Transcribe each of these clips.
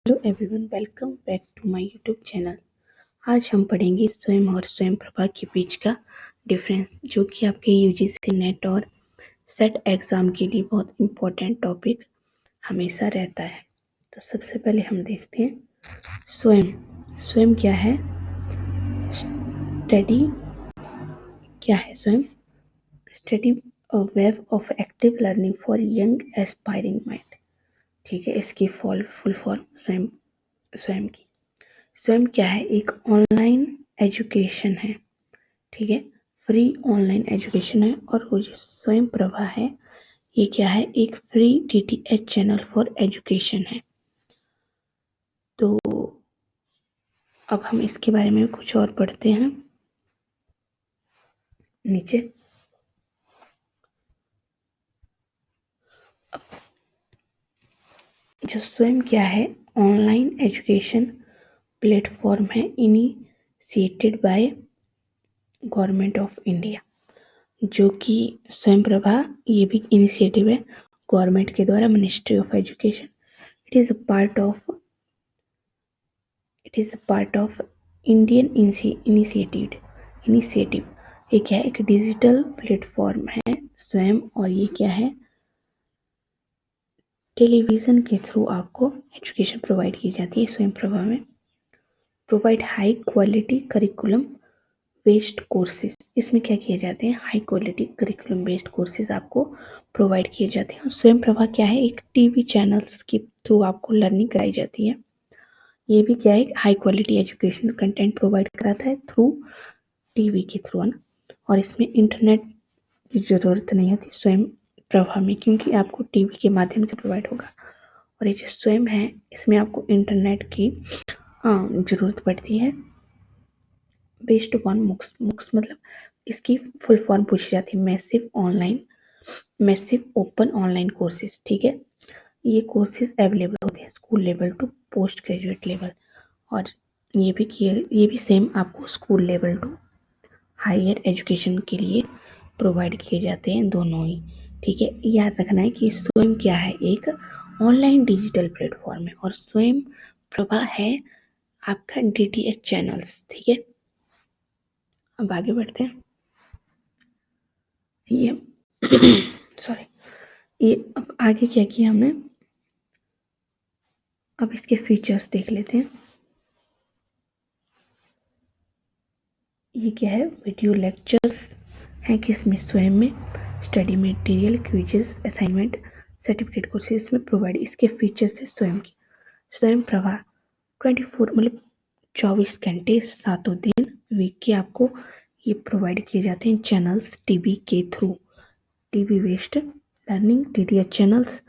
Hello everyone, welcome back to my YouTube channel. आज हम पढ़ेंगे स्वयं और स्वयं प्रभा के बीच का डिफरेंस, जो कि आपके यूजीसी नेट और सेट एग्ज़ाम के लिए बहुत इम्पोर्टेंट टॉपिक हमेशा रहता है। तो सबसे पहले हम देखते हैं स्वयं। स्वयं क्या है? स्टडी क्या है स्वयं? Study a web of active learning for young aspiring mind. ठीक है, इसकी फुल फॉर्म स्वयं स्वयं की। स्वयं क्या है? एक ऑनलाइन एजुकेशन है। ठीक है, फ्री ऑनलाइन एजुकेशन है। और वो जो स्वयं प्रभा है, ये क्या है? एक free DTH channel for education है। तो अब हम इसके बारे में कुछ और पढ़ते हैं नीचे। जो स्वयं क्या है? ऑनलाइन एजुकेशन प्लेटफॉर्म है initiated by government of India. जो कि स्वयं प्रभा ये भी इनिशिएटिव है गवर्नमेंट के द्वारा, ministry of education. It is a part of Indian initiative. ये क्या है? एक डिजिटल प्लेटफॉर्म है स्वयं। और ये क्या है? टेलीविज़न के थ्रू आपको एजुकेशन प्रोवाइड की जाती है स्वयं प्रभा में। Provide high quality curriculum based courses. इसमें क्या किए जाते हैं? High quality curriculum based courses आपको प्रोवाइड किए जाते हैं। स्वयं प्रभा क्या है? एक टीवी चैनल्स के थ्रू आपको लर्निंग कराई जाती है। ये भी क्या है? High quality education content provide कराता है थ्रू टीवी के थ्रू, है ना। और इसमें इंटरनेट की ज़रूरत नहीं होती स्वयं प्रभा में, क्योंकि आपको टीवी के माध्यम से प्रोवाइड होगा। और ये जो स्वयं है, इसमें आपको इंटरनेट की ज़रूरत पड़ती है। बेस्ड अपॉन मुक्स मतलब इसकी फुल फॉर्म पूछी जाती है मैसिव ओपन ऑनलाइन कोर्सेज। ठीक है, ये कोर्सेज अवेलेबल होते हैं school level to post graduate level. और ये भी सेम आपको school level to higher education के लिए प्रोवाइड किए जाते हैं, दोनों ही। ठीक है, याद रखना है कि स्वयं क्या है? एक ऑनलाइन डिजिटल प्लेटफॉर्म है। और स्वयं प्रभा है आपका डीटीएच चैनल्स। ठीक है, अब आगे बढ़ते हैं। ये सॉरी, ये अब आगे क्या किया हमने, अब इसके फीचर्स देख लेते हैं। ये क्या है? वीडियो लेक्चर्स हैं किसमें? स्वयं में। Study material, quizzes, assignment, certificate courses में प्रोवाइड। इसके फीचर्स है स्वयं की। स्वयं प्रभा 24 मतलब 24 घंटे 7 दिन वीक के आपको ये प्रोवाइड किए जाते हैं चैनल्स टीवी के through. TV based learning DTH channels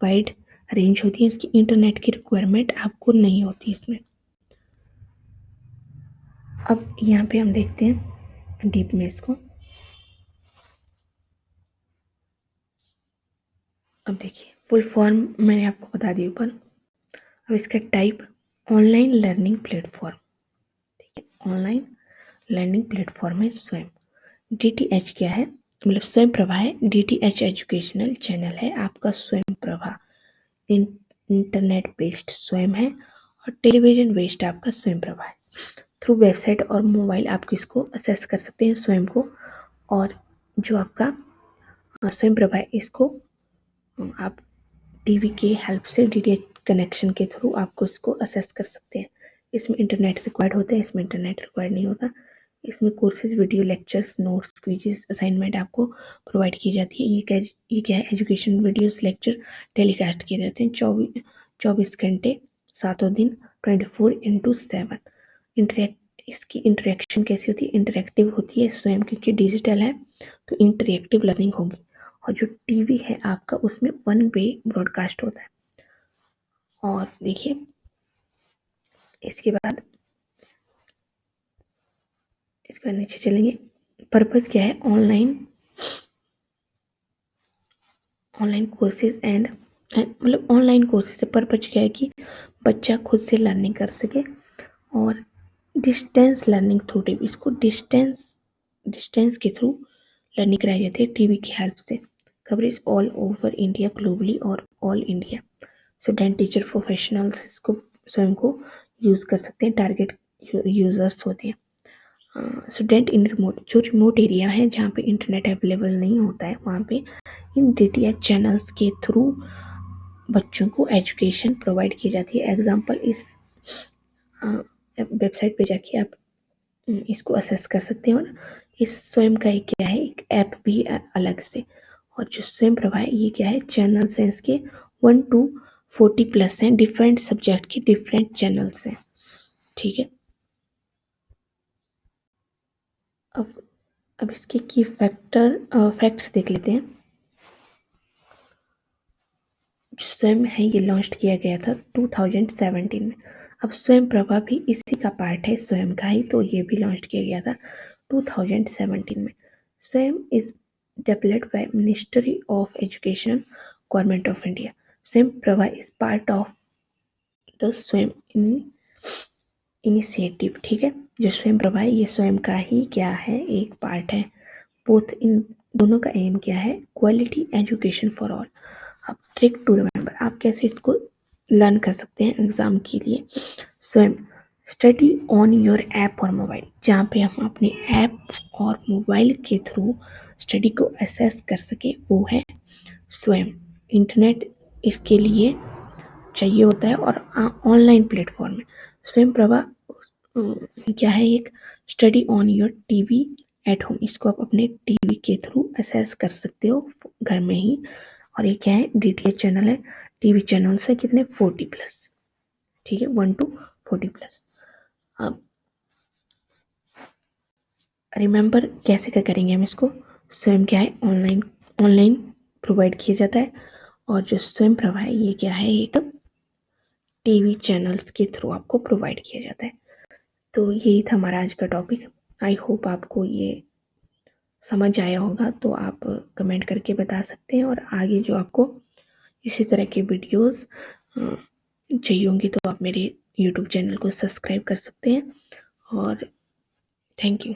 wide range होती है। इसकी इंटरनेट की रिक्वायरमेंट आपको नहीं होती इसमें। अब यहाँ पे हम देखते हैं डीप में इसको। अब देखिए, फुल फॉर्म मैंने आपको बता दी ऊपर। अब इसका टाइप ऑनलाइन लर्निंग प्लेटफॉर्म। ठीक है, ऑनलाइन लर्निंग प्लेटफॉर्म है स्वयं। डीटीएच क्या है? मतलब स्वयं प्रभा है डीटीएच एजुकेशनल चैनल है आपका स्वयं प्रभा। इंटरनेट बेस्ड स्वयं है। और टेलीविजन बेस्ड आपका स्वयं प्रभा है। थ्रू वेबसाइट और मोबाइल आप इसको असेस कर सकते हैं स्वयं को। और जो आपका स्वयं प्रभा है, इसको आप टीवी के हेल्प से डीटीएच कनेक्शन के थ्रू आपको इसको असेस कर सकते हैं। इसमें इंटरनेट रिक्वायर्ड होता है, इसमें इंटरनेट रिक्वायर्ड नहीं होता। इसमें courses, video lectures, notes, quizzes, assignment आपको प्रोवाइड की जाती है। ये क्या है? एजुकेशन वीडियोस लेक्चर टेलीकास्ट किए जाते हैं 24 घंटे 7 दिन 24/7। इसकी इंटरेक्शन कैसी होती है? इंटरेक्टिव होती है स्वयं, क्योंकि डिजिटल है तो इंटरेक्टिव लर्निंग होगी। और जो टीवी है आपका, उसमें 1 वे ब्रॉडकास्ट होता है। और देखिए इसके बाद नीचे चलेंगे। पर्पस क्या है? ऑनलाइन कोर्सेज एंड मतलब ऑनलाइन कोर्सेज से पर्पज क्या है कि बच्चा खुद से लर्निंग कर सके। और डिस्टेंस लर्निंग थ्रू टीवी, इसको डिस्टेंस के थ्रू लर्निंग कराई जाती है टीवी की हेल्प से। Coverage all over India, globally और all India. Student teacher professionals इसको स्वयं को यूज़ कर सकते हैं, टारगेट यूज़र्स होते हैं। स्टूडेंट इन रिमोट, जो रिमोट एरिया है जहाँ पे इंटरनेट अवेलेबल नहीं होता है, वहाँ पे इन डीटीएच चैनल्स के थ्रू बच्चों को एजुकेशन प्रोवाइड की जाती है। एग्जाम्पल, इस वेबसाइट पे जाके आप इसको असेस कर सकते हैं। और इस स्वयं का एक क्या है, एक ऐप भी अलग से। और जो स्वयं प्रभा है ये क्या है, चैनल्स हैं इसके 1 to 40 प्लस हैं, डिफरेंट सब्जेक्ट के डिफरेंट चैनल्स हैं। ठीक है, अब इसके की फैक्ट्स देख लेते हैं। जो स्वयं है ये लॉन्च किया गया था 2017 में। अब स्वयं प्रभा भी इसी का पार्ट है, स्वयं का ही, तो ये भी लॉन्च किया गया था 2017 में। Swayam is developed by ministry of education, government of India. Swayam Prabha is part of the Swayam initiative. ठीक है, जो स्वयं प्रभा है ये स्वयं का ही क्या है, एक पार्ट है। बोथ इन दोनों का एम क्या है, क्वालिटी एजुकेशन फॉर ऑल। अब ट्रिक टू रिमेंबर, आप कैसे इसको लर्न कर सकते हैं एग्जाम के लिए। स्वयं स्टडी ऑन योर ऐप और मोबाइल, जहाँ पे हम अपने ऐप और मोबाइल के थ्रू स्टडी को असेस कर सके, वो है स्वयं। इंटरनेट इसके लिए चाहिए होता है और ऑनलाइन प्लेटफॉर्म है। स्वयं प्रभा क्या है, एक study on your TV at home, इसको आप अपने टीवी के थ्रू असेस कर सकते हो घर में ही। और ये क्या है, डीटीएच चैनल है, टीवी चैनल्स है कितने, 40 प्लस। ठीक है, 1 to 40 प्लस। अब रिमेंबर कैसे क्या करेंगे हम इसको। स्वयं क्या है, ऑनलाइन प्रोवाइड किया जाता है। और जो स्वयं प्रभा है ये क्या है, एक टीवी चैनल्स के थ्रू आपको प्रोवाइड किया जाता है। तो यही था हमारा आज का टॉपिक। आई होप आपको ये समझ आया होगा, तो आप कमेंट करके बता सकते हैं। और आगे जो आपको इसी तरह के वीडियोस चाहिए होंगी तो आप मेरे यूट्यूब चैनल को सब्सक्राइब कर सकते हैं। और थैंक यू।